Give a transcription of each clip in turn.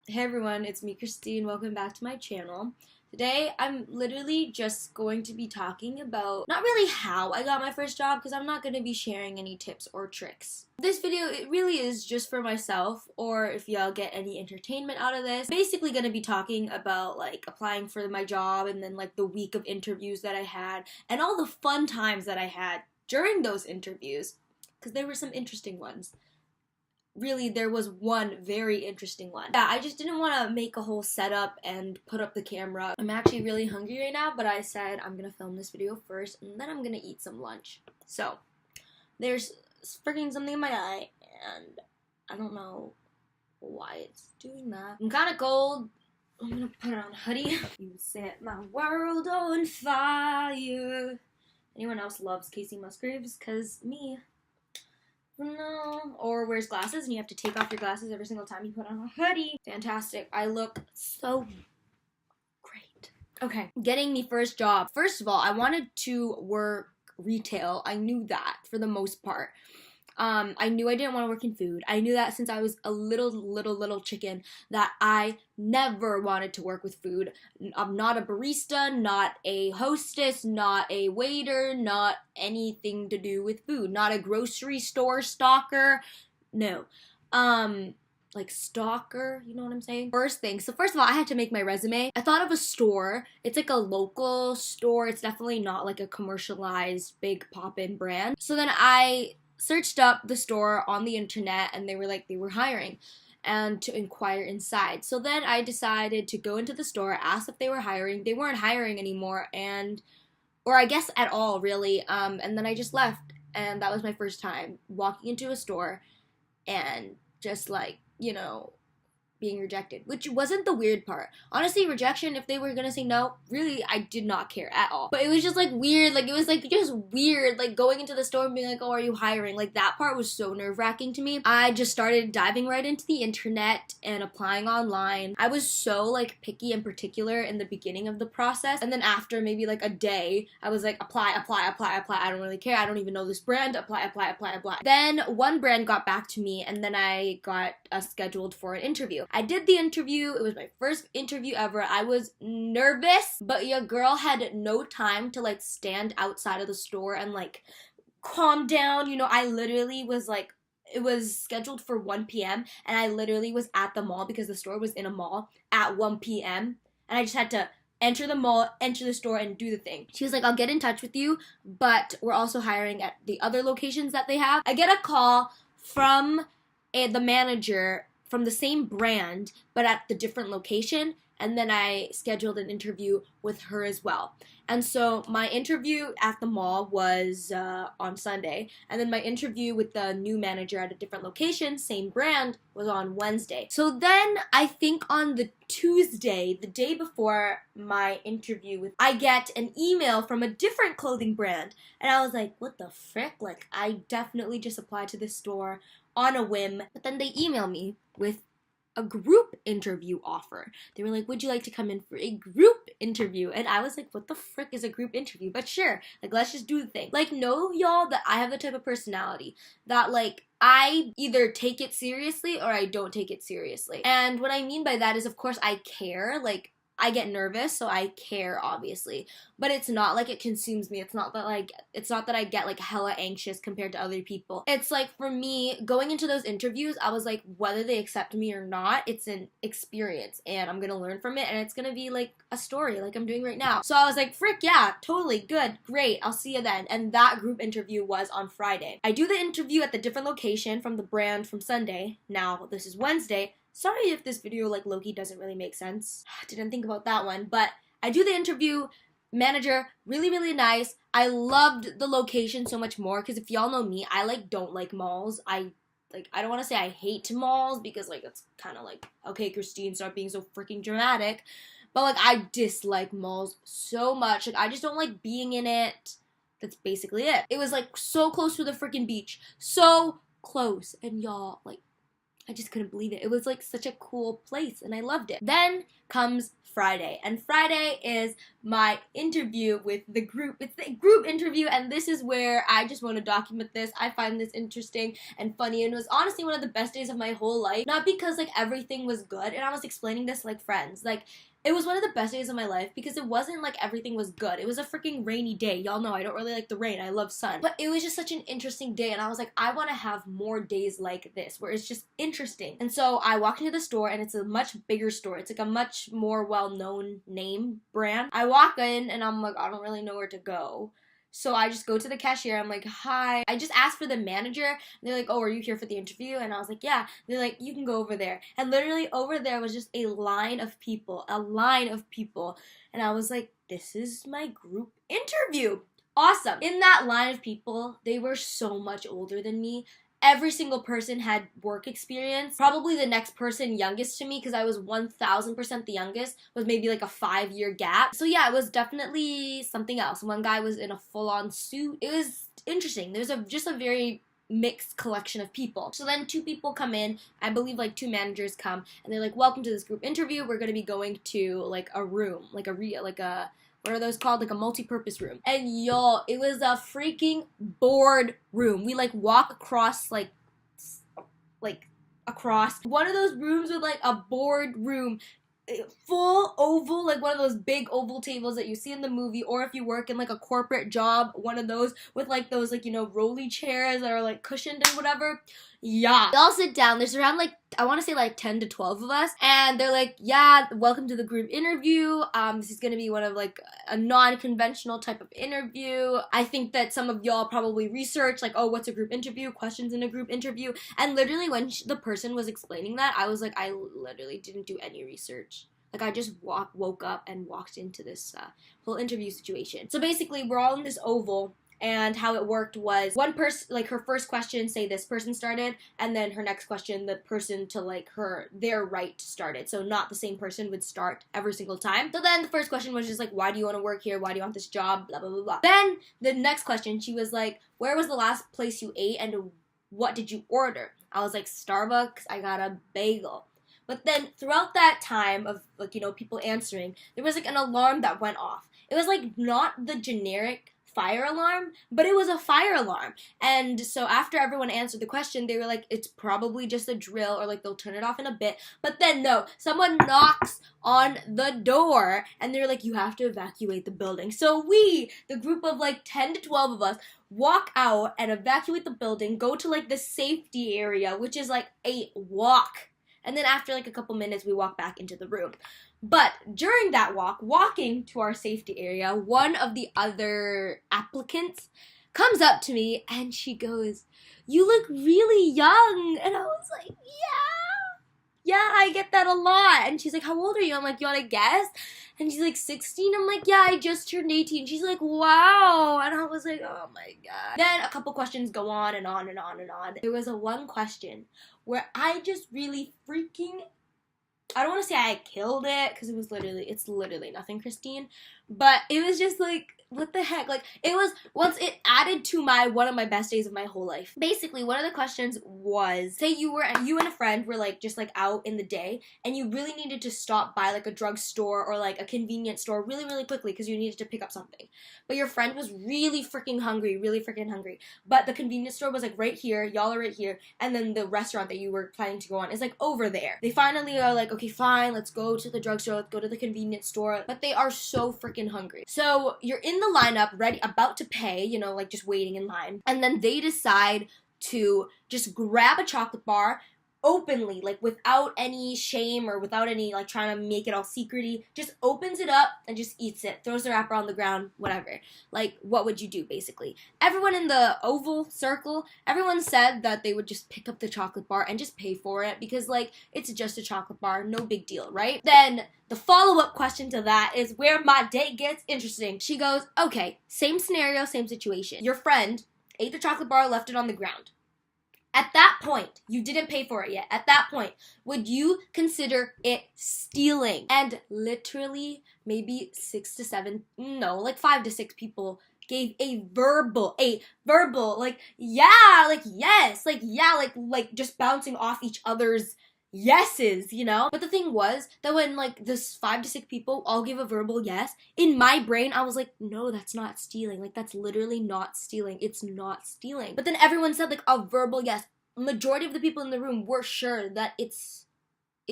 Hey everyone, it's me, Christine. Welcome back to my channel. Today, I'm literally just going to be talking about not really how I got my first job because I'm not going to be sharing any tips or tricks. This video, it really is just for myself, or if y'all get any entertainment out of this. Basically going to be talking about like applying for my job and then like the week of interviews that I had and all the fun times that I had during those interviews because there were some interesting ones. Really, there was one very interesting one. Yeah, I just didn't want to make a whole setup and put up the camera. I'm actually really hungry right now, but I said I'm gonna film this video first and then I'm gonna eat some lunch. So, there's freaking something in my eye and I don't know why it's doing that. I'm kind of cold. I'm gonna put on a hoodie. You set my world on fire. Anyone else loves Casey Musgraves? Cause me. No. Or wears glasses and you have to take off your glasses every single time you put on a hoodie. Fantastic. I look so great. Okay, getting the first job. First of all, I wanted to work retail. I knew that for the most part. I knew I didn't want to work in food. I knew that since I was a little chicken that I never wanted to work with food. I'm not a barista, not a hostess, not a waiter, not anything to do with food. Not a grocery store stalker. No. Like stalker, you know what I'm saying? First of all, I had to make my resume. I thought of a store. It's like a local store. It's definitely not like a commercialized big pop-in brand. So then I searched up the store on the internet and they were hiring and to inquire inside. So then I decided to go into the store, ask if they were hiring. They weren't hiring anymore or I guess at all really. And then I just left and that was my first time walking into a store and just like, being rejected, which wasn't the weird part. Honestly, rejection, if they were gonna say no, really, I did not care at all. But it was just like weird, like it was like just weird, like going into the store and being like, oh, are you hiring? Like that part was so nerve-wracking to me. I just started diving right into the internet and applying online. I was so like picky and particular in the beginning of the process, and then after maybe like a day, I was like, apply. I don't really care. I don't even know this brand. Apply. Then one brand got back to me, and then I got scheduled for an interview. I did the interview. It was my first interview ever. I was nervous, but your girl had no time to like stand outside of the store and like calm down. I literally was like, it was scheduled for 1 p.m. and I literally was at the mall because the store was in a mall at 1 p.m. and I just had to enter the mall, enter the store, and do the thing. She was like, I'll get in touch with you, but we're also hiring at the other locations that they have. I get a call from the manager from the same brand, but at the different location, and then I scheduled an interview with her as well. And so my interview at the mall was on Sunday, and then my interview with the new manager at a different location, same brand, was on Wednesday. So then I think on the Tuesday, the day before my interview, I get an email from a different clothing brand, and I was like, what the frick? Like, I definitely just applied to this store on a whim. But then they email me with a group interview offer. They were like, would you like to come in for a group interview? And I was like, what the frick is a group interview? But sure, like, let's just do the thing. Like, know y'all that I have the type of personality that like I either take it seriously or I don't take it seriously. And what I mean by that is, of course, I care. Like, I get nervous, so I care, obviously. But it's not like it consumes me. It's not that I get like hella anxious compared to other people. It's like for me, going into those interviews, I was like, whether they accept me or not, it's an experience and I'm gonna learn from it and it's gonna be like a story like I'm doing right now. So I was like, frick yeah, totally, good, great, I'll see you then. And that group interview was on Friday. I do the interview at the different location from the brand from Sunday. Now, this is Wednesday. Sorry if this video, like, low-key doesn't really make sense. Didn't think about that one. But I do the interview. Manager, really nice. I loved the location so much more because if y'all know me, I, like, don't like malls. I don't want to say I hate malls because, like, it's kind of like, okay, Christine, stop being so freaking dramatic. But, like, I dislike malls so much. Like, I just don't like being in it. That's basically it. It was, like, so close to the freaking beach. So close. And y'all, like, I just couldn't believe it. It was like such a cool place and I loved it. Then comes Friday, and Friday is my interview with the group. It's the group interview, and this is where I just want to document this. I find this interesting and funny, and it was honestly one of the best days of my whole life. Not because like everything was good, and I was explaining this like friends. Like, it was one of the best days of my life because it wasn't like everything was good. It was a freaking rainy day. Y'all know I don't really like the rain. I love sun. But it was just such an interesting day, and I was like, I want to have more days like this where it's just interesting. And so I walked into the store, and it's a much bigger store. It's like a much more well-known name brand. I walk in, and I'm like, I don't really know where to go. So I just go to the cashier. I'm like, hi. I just asked for the manager. And they're like, oh, are you here for the interview? And I was like, yeah. They're like, you can go over there. And literally over there was just a line of people. And I was like, this is my group interview. Awesome. In that line of people, they were so much older than me. Every single person had work experience. Probably the next person youngest to me, because I was 1000% the youngest, was maybe like a 5-year gap. So yeah, it was definitely something else. One guy was in a full-on suit. It was interesting. There's just a very mixed collection of people. So then 2 people come in. I believe like 2 managers come, and they're like, welcome to this group interview. We're going to be going to like a room, what are those called? Like a multi-purpose room. And y'all, it was a freaking board room. We like walk across across one of those rooms with like a board room. Full oval, like one of those big oval tables that you see in the movie, or if you work in like a corporate job, one of those with like those like, you know, rolly chairs that are like cushioned and whatever. Yeah. They all sit down. There's around like, I want to say like 10 to 12 of us, and they're like, yeah, welcome to the group interview. This is going to be one of like a non-conventional type of interview. I think that some of y'all probably research like, oh, what's a group interview? Questions in a group interview. And literally when the person was explaining that, I was like, I literally didn't do any research. Like, I just woke up and walked into this whole interview situation. So basically, we're all in this oval, and how it worked was one person, like her first question, say this person started, and then her next question, the person to like their right started. So not the same person would start every single time. So then the first question was just like, why do you want to work here? Why do you want this job? Blah, blah, blah, blah. Then the next question, she was like, where was the last place you ate and what did you order? I was like, Starbucks, I got a bagel. But then throughout that time of like, you know, people answering, there was like an alarm that went off. It was like not the generic fire alarm, but it was a fire alarm. And so after everyone answered the question, they were like, it's probably just a drill, or like they'll turn it off in a bit. But then no, someone knocks on the door and they're like, you have to evacuate the building. So we, the group of like 10 to 12 of us, walk out and evacuate the building, go to like the safety area, which is like a walk. And then after like a couple minutes, we walk back into the room. But during that walking to our safety area, one of the other applicants comes up to me and she goes, you look really young. And I was like, yeah, I get that a lot. And she's like, how old are you? I'm like, you want to guess? And she's like, 16. I'm like, yeah, I just turned 18. She's like, wow. And I was like, oh my God. Then a couple questions go on and on and on and on. There was one question where I just really freaking, I don't want to say I killed it, because it's literally nothing, Christine. But it was just like, what the heck? Like, it was, once it added to one of my best days of my whole life. Basically, one of the questions was, say you and a friend were like, just like out in the day, and you really needed to stop by like a drugstore or like a convenience store really, really quickly because you needed to pick up something. But your friend was really freaking hungry. But the convenience store was like right here, y'all are right here, and then the restaurant that you were planning to go on is like over there. They finally are like, okay, fine, let's go to the drugstore, let's go to the convenience store. But they are so freaking hungry. So you're in the lineup, ready, about to pay, you know, like just waiting in line. And then they decide to just grab a chocolate bar openly, like without any shame or without any like trying to make it all secrety, just opens it up and just eats it, throws the wrapper on the ground, whatever. Like, what would you do, basically? Everyone in the oval circle, everyone said that they would just pick up the chocolate bar and just pay for it because, like, it's just a chocolate bar, no big deal, right? Then the follow-up question to that is where my date gets interesting. She goes, okay, same scenario, same situation. Your friend ate the chocolate bar, left it on the ground. At that point, you didn't pay for it yet. At that point, would you consider it stealing? And literally, maybe 5 to 6 people gave a verbal, like, yeah, like, yes, like, yeah, like, just bouncing off each other's yeses, you know? But the thing was that when, like, this 5 to 6 people all gave a verbal yes, in my brain, I was like, no, that's not stealing. Like, that's literally not stealing. It's not stealing. But then everyone said, like, a verbal yes. Majority of the people in the room were sure that it's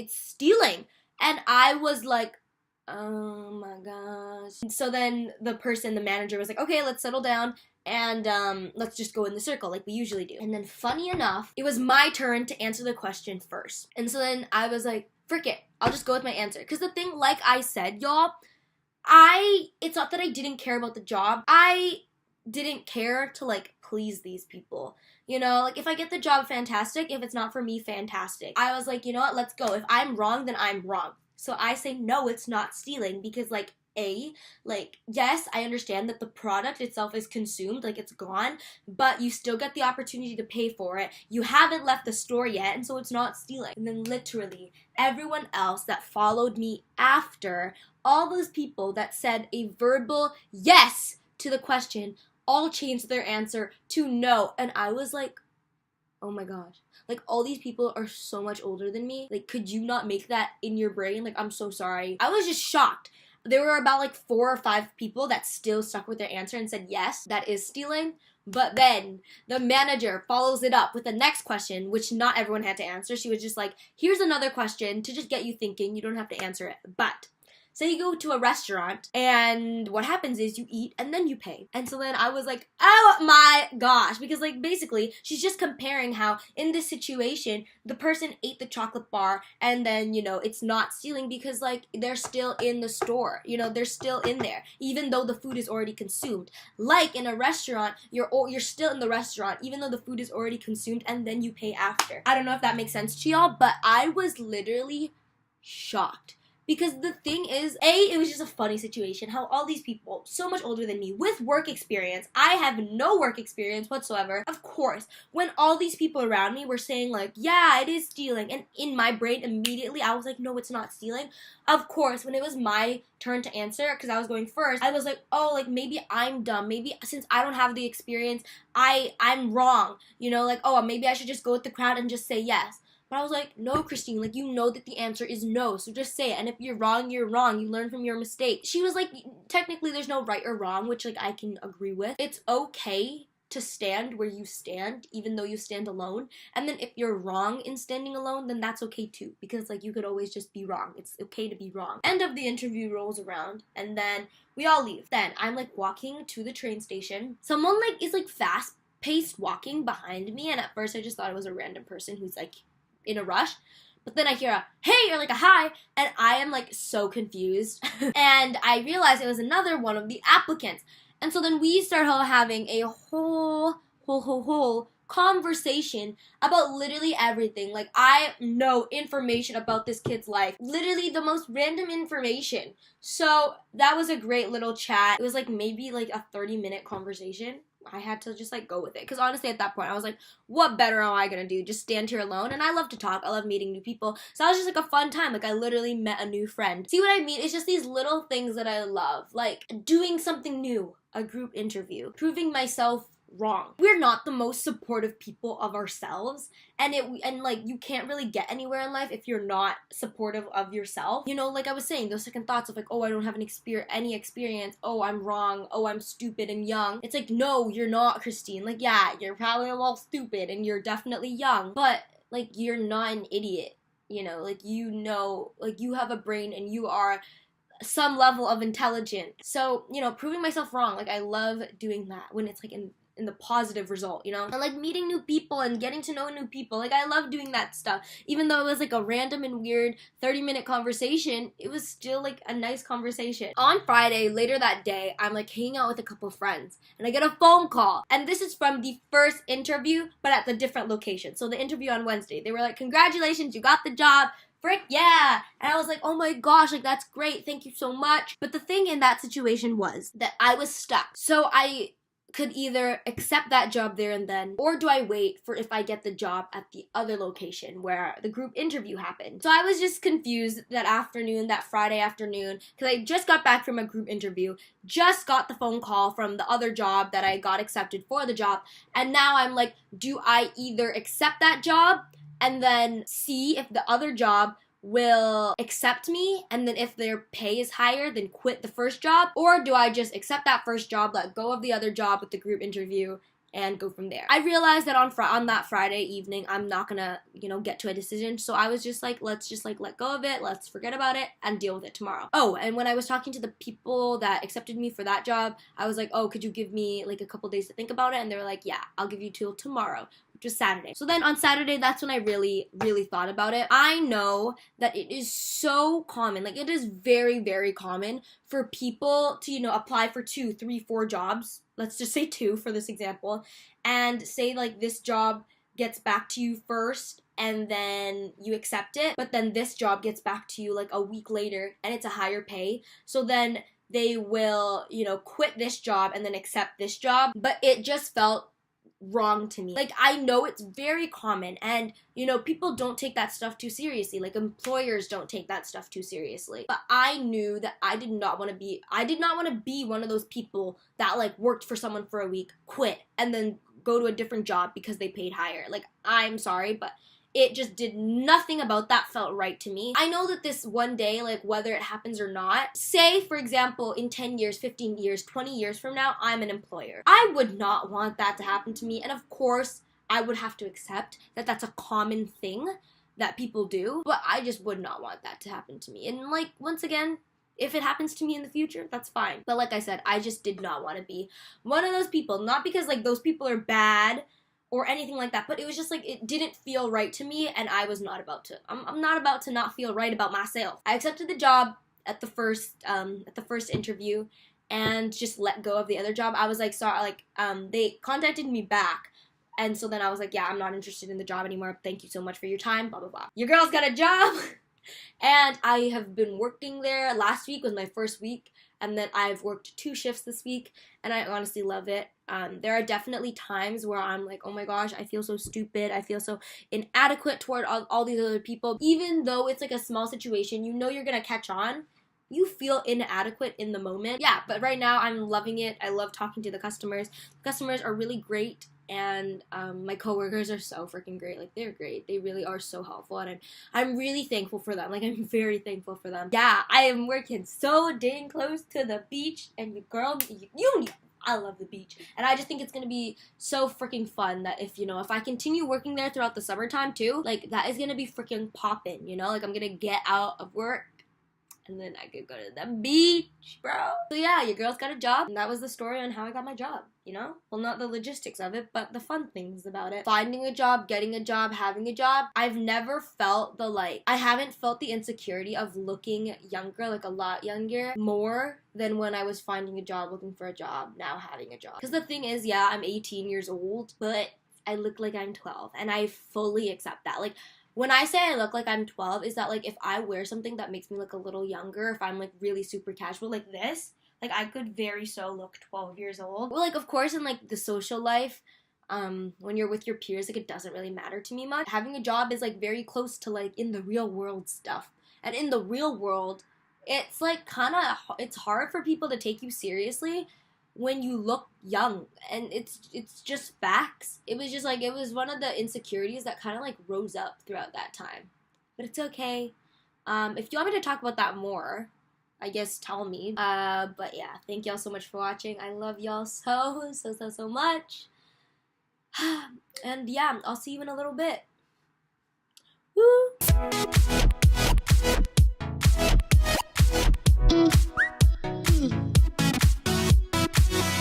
stealing. And I was like, oh my gosh. So then the manager was like, okay, let's settle down and let's just go in the circle like we usually do. And then funny enough, it was my turn to answer the question first. And so then I was like, frick it, I'll just go with my answer. Because the thing, like I said, y'all, it's not that I didn't care about the job. I didn't care to, like, please these people. You know, like, if I get the job, fantastic. If it's not for me, fantastic. I was like, you know what, let's go. If I'm wrong, then I'm wrong. So I say, no, it's not stealing because, like, yes, I understand that the product itself is consumed, like, it's gone, but you still get the opportunity to pay for it. You haven't left the store yet, and so it's not stealing. And then literally everyone else that followed me after, all those people that said a verbal yes to the question, all changed their answer to no. And I was like, oh my gosh. Like, all these people are so much older than me. Like, could you not make that in your brain? Like, I'm so sorry. I was just shocked. There were about, like, 4 or 5 people that still stuck with their answer and said, yes, that is stealing. But then the manager follows it up with the next question, which not everyone had to answer. She was just like, here's another question to just get you thinking. You don't have to answer it. But say you go to a restaurant and what happens is you eat and then you pay. And so then I was like, oh my gosh, because, like, basically she's just comparing how in this situation the person ate the chocolate bar and then, you know, it's not stealing because, like, they're still in the store, you know, they're still in there even though the food is already consumed. Like in a restaurant, you're still in the restaurant even though the food is already consumed and then you pay after. I don't know if that makes sense to y'all, but I was literally shocked. Because the thing is, it was just a funny situation, how all these people, so much older than me, with work experience, I have no work experience whatsoever. Of course, when all these people around me were saying, like, yeah, it is stealing, and in my brain, immediately, I was like, no, it's not stealing. Of course, when it was my turn to answer, because I was going first, I was like, oh, like, maybe I'm dumb. Maybe since I don't have the experience, I'm wrong. You know, like, oh, maybe I should just go with the crowd and just say yes. But I was like, no, Kristine, like, you know that the answer is no, so just say it. And if you're wrong, you're wrong. You learn from your mistake. She was like, technically there's no right or wrong, which, like, I can agree with. It's okay to stand where you stand, even though you stand alone. And then if you're wrong in standing alone, then that's okay too. Because, like, you could always just be wrong. It's okay to be wrong. End of the interview rolls around, and then we all leave. Then I'm, like, walking to the train station. Someone, like, is, like, fast-paced walking behind me, and at first I just thought it was a random person who's, like, in a rush. But then I hear a hey or like a hi, and I am, like, so confused. And I realized it was another one of the applicants. And so then we start having a whole conversation about literally everything. Like, I know information about this kid's life. Literally the most random information. So that was a great little chat. It was, like, maybe, like, a 30-minute conversation. I had to just, like, go with it. Because honestly, at that point, I was like, what better am I going to do? Just stand here alone? And I love to talk. I love meeting new people. So that was just, like, a fun time. Like, I literally met a new friend. See what I mean? It's just these little things that I love. Like, doing something new. A group interview. Proving myself wrong. We're not the most supportive people of ourselves, and like, you can't really get anywhere in life if you're not supportive of yourself. You know, like I was saying, those second thoughts of, like, oh, I don't have any experience, oh, I'm wrong, oh, I'm stupid and young. It's like, no, you're not, Kristine. Like, yeah, you're probably a little stupid and you're definitely young, but, like, you're not an idiot. You know, like, you have a brain and you are some level of intelligence. So, you know, proving myself wrong, like, I love doing that when it's, like, in the positive result, you know? And, like, meeting new people and getting to know new people. Like, I love doing that stuff. Even though it was, like, a random and weird 30-minute conversation, it was still, like, a nice conversation. On Friday, later that day, I'm, like, hanging out with a couple of friends, and I get a phone call. And this is from the first interview, but at the different location. So the interview on Wednesday, they were like, congratulations, you got the job. Frick, yeah. And I was like, oh my gosh, like, that's great. Thank you so much. But the thing in that situation was that I was stuck. So I could either accept that job there and then, or do I wait for if I get the job at the other location where the group interview happened? So I was just confused that afternoon, that Friday afternoon, because I just got back from a group interview, just got the phone call from the other job that I got accepted for the job, and now I'm like, do I either accept that job and then see if the other job will accept me, and then if their pay is higher, then quit the first job? Or do I just accept that first job, let go of the other job with the group interview, and go from there? I realized that on that Friday evening, I'm not gonna, get to a decision, so I was just like, let's just like let go of it, let's forget about it, and deal with it tomorrow. Oh, and when I was talking to the people that accepted me for that job, I was like, oh, could you give me like a couple days to think about it? And they were like, yeah, I'll give you till tomorrow, which was Saturday. So then on Saturday, that's when I really, really thought about it. I know that it is so common, like it is very, very common for people to, apply for 2, 3, 4 jobs. Let's just say 2 for this example, and say like this job gets back to you first and then you accept it, but then this job gets back to you like a week later and it's a higher pay. So then they will, quit this job and then accept this job, but it just felt wrong to me. Like, I know it's very common, and people don't take that stuff too seriously, like employers don't take that stuff too seriously, but I knew that I did not want to be one of those people that like worked for someone for a week, quit, and then go to a different job because they paid higher. Like, I'm sorry, but it just did nothing about that felt right to me. I know that this one day, like whether it happens or not, say for example in 10 years, 15 years, 20 years from now, I'm an employer. I would not want that to happen to me, and of course I would have to accept that that's a common thing that people do, but I just would not want that to happen to me. And like, once again, if it happens to me in the future, that's fine. But like I said, I just did not want to be one of those people, not because like those people are bad or anything like that, but it was just like, it didn't feel right to me, and I was not about to. I'm not about to not feel right about myself. I accepted the job at the first interview and just let go of the other job. I was like, sorry, like they contacted me back, and so then I was like, yeah, I'm not interested in the job anymore. Thank you so much for your time, blah blah blah. Your girl's got a job. And I have been working there. Last week was my first week, and then I've worked 2 shifts this week, and I honestly love it. There are definitely times where I'm like, oh my gosh, I feel so stupid. I feel so inadequate toward all these other people. Even though it's like a small situation, you're gonna catch on. You feel inadequate in the moment. Yeah, but right now I'm loving it. I love talking to the customers. The customers are really great. And my coworkers are so freaking great. Like, they're great. They really are so helpful, and I'm really thankful for them. Like, I'm very thankful for them. Yeah, I am working so dang close to the beach, and I love the beach, and I just think it's gonna be so freaking fun that if I continue working there throughout the summertime too, like, that is gonna be freaking poppin'. Like, I'm gonna get out of work, and then I could go to the beach, bro. So yeah, your girl's got a job, and that was the story on how I got my job, Well, not the logistics of it, but the fun things about it. Finding a job, getting a job, having a job. I've never felt I haven't felt the insecurity of looking younger, like a lot younger, more than when I was finding a job, looking for a job, now having a job. Because the thing is, yeah, I'm 18 years old, but I look like I'm 12, and I fully accept that. Like, when I say I look like I'm 12, is that, like, if I wear something that makes me look a little younger, if I'm, like, really super casual like this, like, I could very so look 12 years old. Well, like, of course, in, like, the social life, when you're with your peers, like, it doesn't really matter to me much. Having a job is, like, very close to, like, in the real world stuff. And in the real world, it's, like, it's hard for people to take you seriously when you look young, and it's just facts. It was just like, it was one of the insecurities that kind of like rose up throughout that time, but it's okay. If you want me to talk about that more, I guess tell me. But yeah, thank y'all so much for watching. I love y'all so much. And yeah, I'll see you in a little bit. Woo!